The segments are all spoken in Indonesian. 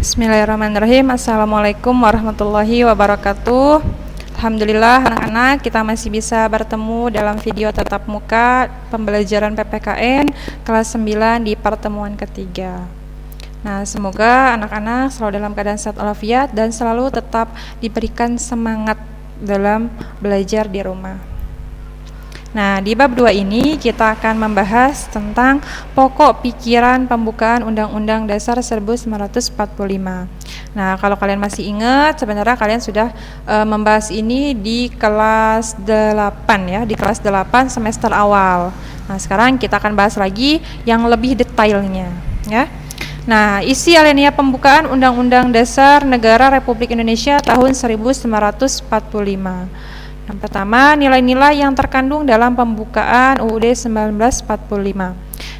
Bismillahirrahmanirrahim. Assalamualaikum warahmatullahi wabarakatuh. Alhamdulillah anak-anak kita masih bisa bertemu dalam video tatap muka pembelajaran PPKN kelas 9 di pertemuan ketiga. Nah, semoga anak-anak selalu dalam keadaan sehat walafiat dan selalu tetap diberikan semangat dalam belajar di rumah. Nah, di bab 2 ini kita akan membahas tentang pokok pikiran pembukaan Undang-Undang Dasar 1945. Nah, kalau kalian masih ingat, sebenarnya kalian sudah membahas ini di kelas 8 ya, di kelas 8 semester awal. Nah, sekarang kita akan bahas lagi yang lebih detailnya ya. Nah, isi alinea pembukaan Undang-Undang Dasar Negara Republik Indonesia tahun 1945. Yang pertama, nilai-nilai yang terkandung dalam pembukaan UUD 1945.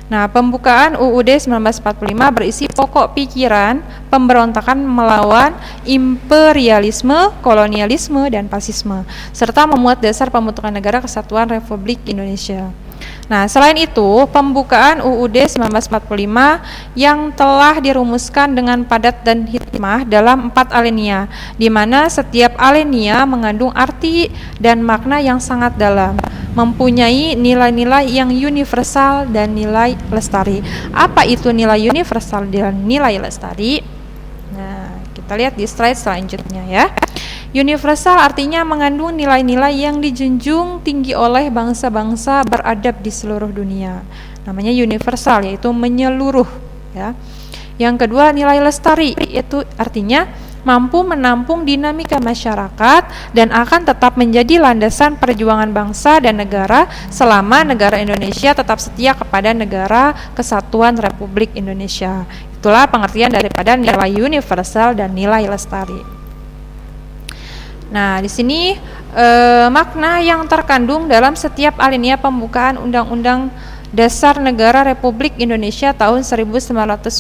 Nah, pembukaan UUD 1945 berisi pokok pikiran pemberontakan melawan imperialisme, kolonialisme, dan fasisme, serta memuat dasar pembentukan negara kesatuan Republik Indonesia. Nah, selain itu, pembukaan UUD 1945 yang telah dirumuskan dengan padat dan hikmah dalam 4 alinea, di mana setiap alinea mengandung arti dan makna yang sangat dalam, mempunyai nilai-nilai yang universal dan nilai lestari. Apa itu nilai universal dan nilai lestari? Nah, kita lihat di slide selanjutnya ya. Universal artinya mengandung nilai-nilai yang dijunjung tinggi oleh bangsa-bangsa beradab di seluruh dunia. Namanya universal, yaitu menyeluruh ya. Yang kedua, nilai lestari, yaitu artinya mampu menampung dinamika masyarakat dan akan tetap menjadi landasan perjuangan bangsa dan negara selama negara Indonesia tetap setia kepada negara kesatuan Republik Indonesia. Itulah pengertian daripada nilai universal dan nilai lestari. Nah, di sini makna yang terkandung dalam setiap alinea pembukaan Undang-Undang Dasar Negara Republik Indonesia tahun 1945.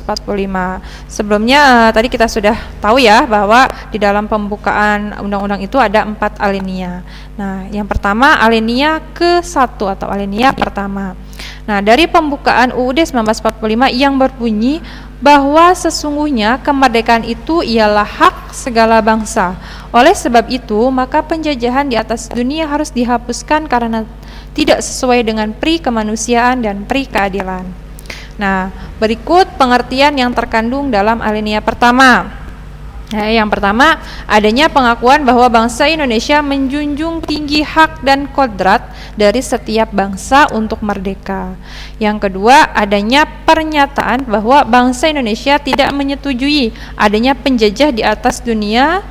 Sebelumnya tadi kita sudah tahu ya bahwa di dalam pembukaan undang-undang itu ada 4 alinea. Nah, yang pertama alinea ke-1 atau alinea pertama. Nah, dari pembukaan UUD 1945 yang berbunyi bahwa sesungguhnya kemerdekaan itu ialah hak segala bangsa. Oleh sebab itu, maka penjajahan di atas dunia harus dihapuskan karena tidak sesuai dengan pri kemanusiaan dan pri keadilan. Nah, berikut pengertian yang terkandung dalam alinea pertama. Nah, yang pertama, adanya pengakuan bahwa bangsa Indonesia menjunjung tinggi hak dan kodrat dari setiap bangsa untuk merdeka. Yang kedua, adanya pernyataan bahwa bangsa Indonesia tidak menyetujui adanya penjajah di atas dunia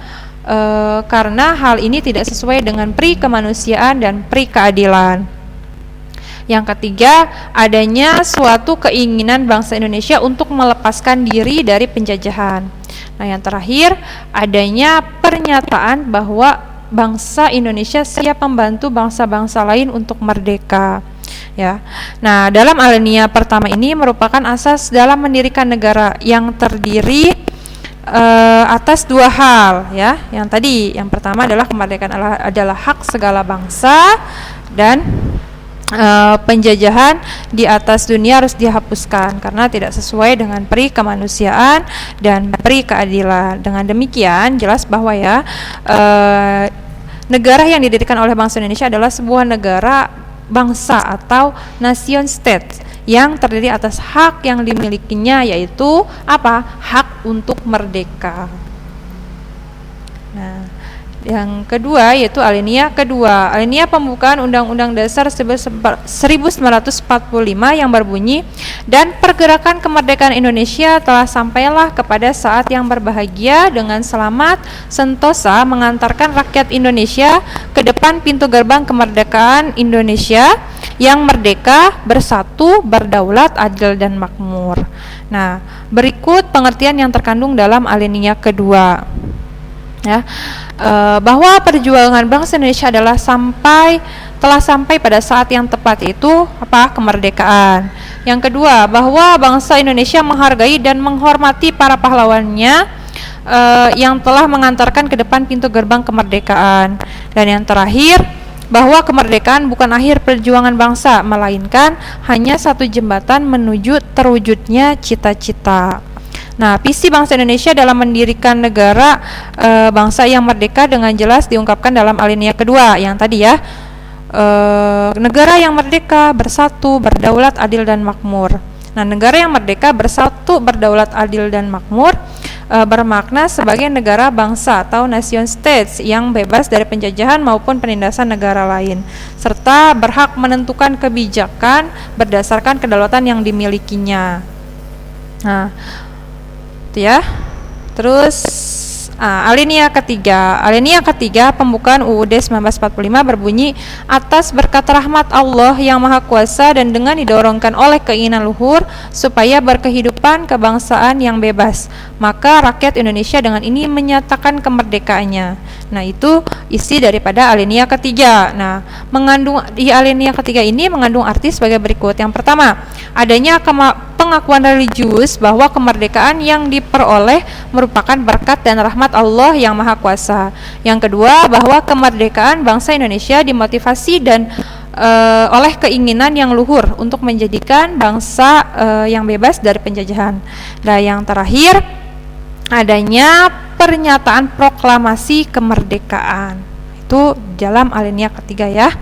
karena hal ini tidak sesuai dengan pri kemanusiaan dan pri keadilan. Yang ketiga, adanya suatu keinginan bangsa Indonesia untuk melepaskan diri dari penjajahan. Nah, yang terakhir, adanya pernyataan bahwa bangsa Indonesia siap membantu bangsa-bangsa lain untuk merdeka. Ya. Nah, dalam alinea pertama ini merupakan asas dalam mendirikan negara yang terdiri atas 2 hal ya. Yang pertama adalah kemerdekaan adalah hak segala bangsa dan penjajahan di atas dunia harus dihapuskan karena tidak sesuai dengan pri kemanusiaan dan pri keadilan. Dengan demikian jelas bahwa ya negara yang didirikan oleh bangsa Indonesia adalah sebuah negara bangsa atau nation state yang terdiri atas hak yang dimilikinya, yaitu apa? Hak untuk merdeka. Nah, yang kedua yaitu alinea kedua, alinea pembukaan Undang-Undang Dasar 1945 yang berbunyi, dan pergerakan kemerdekaan Indonesia telah sampailah kepada saat yang berbahagia dengan selamat sentosa mengantarkan rakyat Indonesia ke depan pintu gerbang kemerdekaan Indonesia yang merdeka, bersatu, berdaulat, adil, dan makmur. Nah, berikut pengertian yang terkandung dalam alinea kedua. Ya, bahwa perjuangan bangsa Indonesia telah sampai pada saat yang tepat, yaitu kemerdekaan. Yang kedua, bahwa bangsa Indonesia menghargai dan menghormati para pahlawannya yang telah mengantarkan ke depan pintu gerbang kemerdekaan. Dan yang terakhir, bahwa kemerdekaan bukan akhir perjuangan bangsa, melainkan hanya satu jembatan menuju terwujudnya cita-cita. Nah, visi bangsa Indonesia dalam mendirikan negara bangsa yang merdeka dengan jelas diungkapkan dalam alinea kedua yang tadi ya. Negara yang merdeka, bersatu, berdaulat, adil dan makmur. Nah, negara yang merdeka, bersatu, berdaulat, adil dan makmur bermakna sebagai negara bangsa atau nation states yang bebas dari penjajahan maupun penindasan negara lain, serta berhak menentukan kebijakan berdasarkan kedaulatan yang dimilikinya. Nah, itu ya. Terus alinea ketiga pembukaan UUD 1945 berbunyi, atas berkat rahmat Allah yang Maha Kuasa dan dengan didorongkan oleh keinginan luhur supaya berkehidupan kebangsaan yang bebas, maka rakyat Indonesia dengan ini menyatakan kemerdekaannya. Nah, itu isi daripada alinea ketiga. Nah, di alinea ketiga ini mengandung arti sebagai berikut. Yang pertama, adanya pengakuan religius bahwa kemerdekaan yang diperoleh merupakan berkat dan rahmat Allah yang Maha Kuasa. Yang kedua, bahwa kemerdekaan bangsa Indonesia dimotivasi dan oleh keinginan yang luhur untuk menjadikan bangsa yang bebas dari penjajahan. Dan yang terakhir, adanya pernyataan proklamasi kemerdekaan. Itu dalam alinea ketiga ya.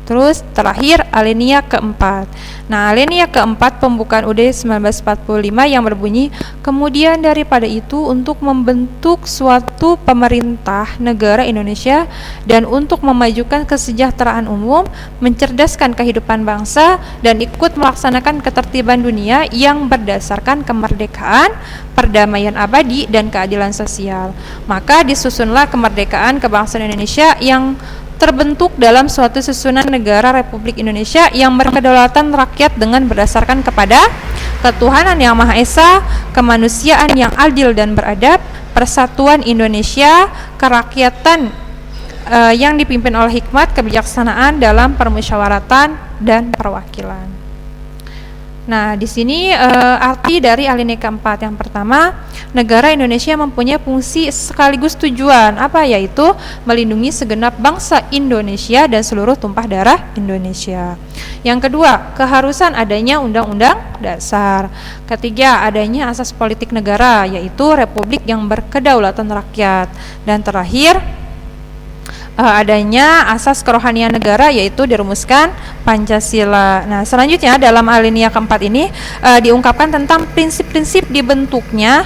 Terus terakhir alinea keempat. Nah, alinea keempat pembukaan UUD 1945 yang berbunyi, kemudian daripada itu untuk membentuk suatu pemerintah negara Indonesia dan untuk memajukan kesejahteraan umum, mencerdaskan kehidupan bangsa dan ikut melaksanakan ketertiban dunia yang berdasarkan kemerdekaan, perdamaian abadi dan keadilan sosial. Maka disusunlah kemerdekaan kebangsaan Indonesia yang terbentuk dalam suatu susunan negara Republik Indonesia yang berkedaulatan rakyat dengan berdasarkan kepada ketuhanan yang Maha Esa, kemanusiaan yang adil dan beradab, persatuan Indonesia, kerakyatan yang dipimpin oleh hikmat, kebijaksanaan dalam permusyawaratan dan perwakilan. Nah, di sini arti dari alinea keempat. Yang pertama, negara Indonesia mempunyai fungsi sekaligus tujuan, yaitu melindungi segenap bangsa Indonesia dan seluruh tumpah darah Indonesia. Yang kedua, keharusan adanya undang-undang dasar. Ketiga, adanya asas politik negara, yaitu republik yang berkedaulatan rakyat. Dan terakhir, adanya asas kerohanian negara, yaitu dirumuskan Pancasila. Nah, selanjutnya dalam alinea keempat ini diungkapkan tentang prinsip-prinsip dibentuknya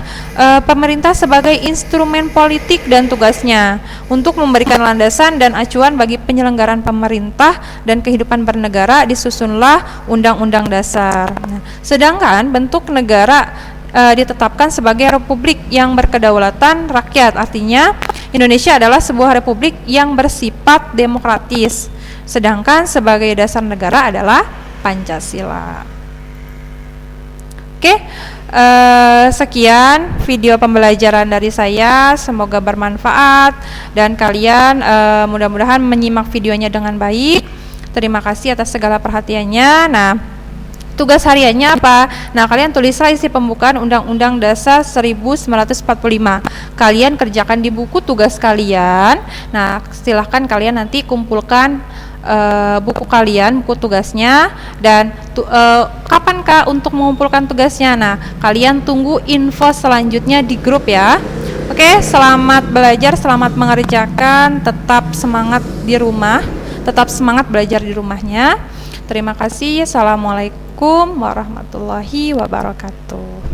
pemerintah sebagai instrumen politik dan tugasnya untuk memberikan landasan dan acuan bagi penyelenggaraan pemerintah dan kehidupan bernegara. Disusunlah Undang-Undang Dasar. Nah, sedangkan bentuk negara ditetapkan sebagai republik yang berkedaulatan rakyat, artinya Indonesia adalah sebuah republik yang bersifat demokratis, sedangkan sebagai dasar negara adalah Pancasila. Oke, sekian video pembelajaran dari saya, semoga bermanfaat dan kalian mudah-mudahan menyimak videonya dengan baik. Terima kasih atas segala perhatiannya. Nah, tugas hariannya apa? Nah, kalian tulislah isi pembukaan Undang-Undang Dasar 1945. Kalian kerjakan di buku tugas kalian. Nah, silahkan kalian nanti kumpulkan buku kalian, buku tugasnya, dan kapankah untuk mengumpulkan tugasnya? Nah, kalian tunggu info selanjutnya di grup ya. Oke, selamat belajar, selamat mengerjakan, tetap semangat di rumah, tetap semangat belajar di rumahnya. Terima kasih. Assalamualaikum warahmatullahi wabarakatuh.